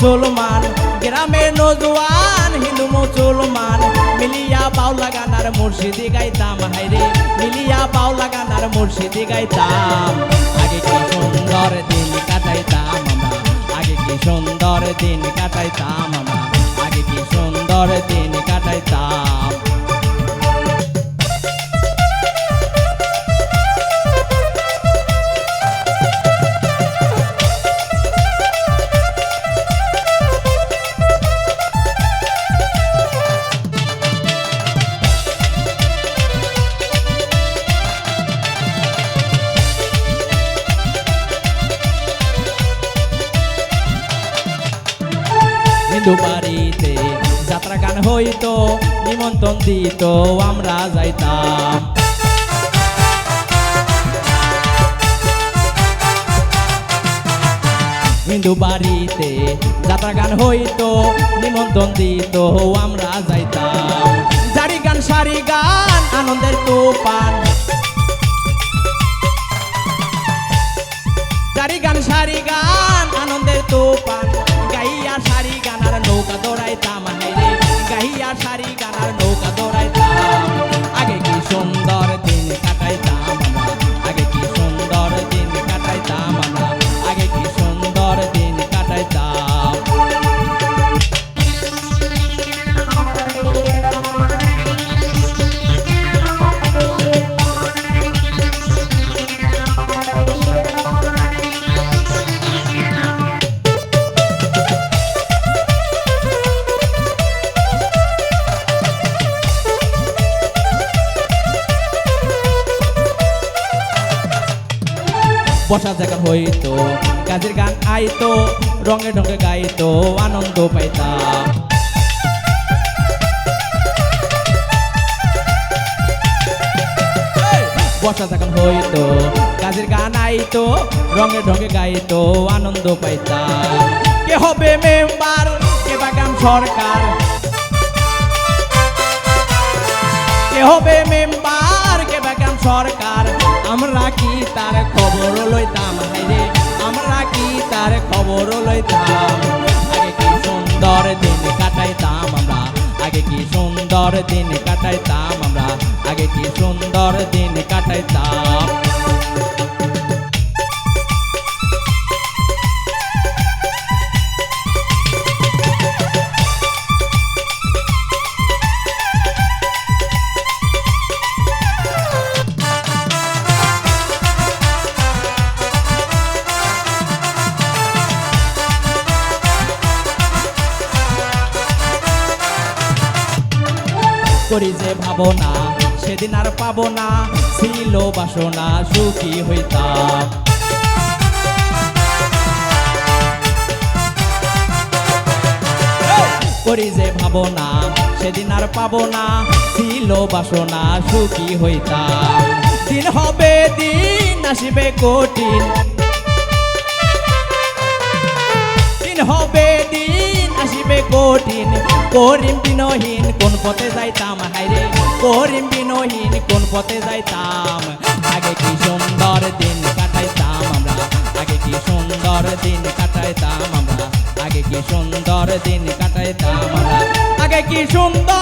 মুসলমান গ্রামের নজওয়ান হিন্দু মুসলমান মিলিয়া বাউলা গানার মুর্শিদি গাইতাম হাইরে মিলিয়া বাউলা গানার মুর্শিদি গাইতাম আগে কি সুন্দর দিন কাটাইতাম আমরা আগে কি সুন্দর দিন কাটাইতাম আমরা আগে কি সুন্দর দিন কাটাইতাম হিন্দু বাড়িতে যাত্রা গান হইতো নিমন্ত্রণ দিত আমরা যাইতাম হিন্দু বাড়িতে যাত্রা গান হইতো নিমন্ত্রণ দিত আমরা যাইতাম জারি গান সারি গান আনন্দের তুফান জারি গান সারি গান আনন্দের তুফান গাইয়া সারি গানার নৌকা দৌড়াইতাম হাইরে গাইয়া সারি গানার নৌকা দৌড়াইতাম আগে কি সুন্দর দিন কাটাইতাম আমরা আগে কি সুন্দর দিন কাটাইতাম আমরা আগে কি সুন্দর দিন কাটাইতাম বসা জায়গা হইতো কাজের গান আইতো রঙে ঢঙে গাইতো আনন্দ পাইতাম বসা জায়গা হইতো কাজের গান আইতো রঙে ঢঙে গাইতো আনন্দ পাইতাম কে হবে মেম্বার কে বাগান সরকার কে হবে মেম্বার কে বাগান সরকার আমরা কি তার খবর লইতাম হাইরে আমরা কি তার খবর লইতাম আগে কি সুন্দর দিন কাটাইতাম আমরা আগে কি সুন্দর দিন কাটাইতাম আমরা আগে কি সুন্দর দিন কাটাইতাম করি যে ভাবনা সেদিন আর পাবো না ছিল বাসনা সুখী হইতাম করি যে ভাবনা সেদিন আর পাবো না ছিল বাসনা সুখী হইতাম দিন হবে দিন আসিবে কঠিন দিন হবে দিন আসিবে কঠিন করিম বিনহীন কোন পথে যাইতাম হাইরে করিম বিনহীন কোন পথে যাইতাম আগে কি সুন্দর দিন কাটাইতাম আমরা আগে কি সুন্দর দিন কাটাইতাম আমরা আগে কি সুন্দর দিন কাটাইতাম আমরা আগে কি সুন্দর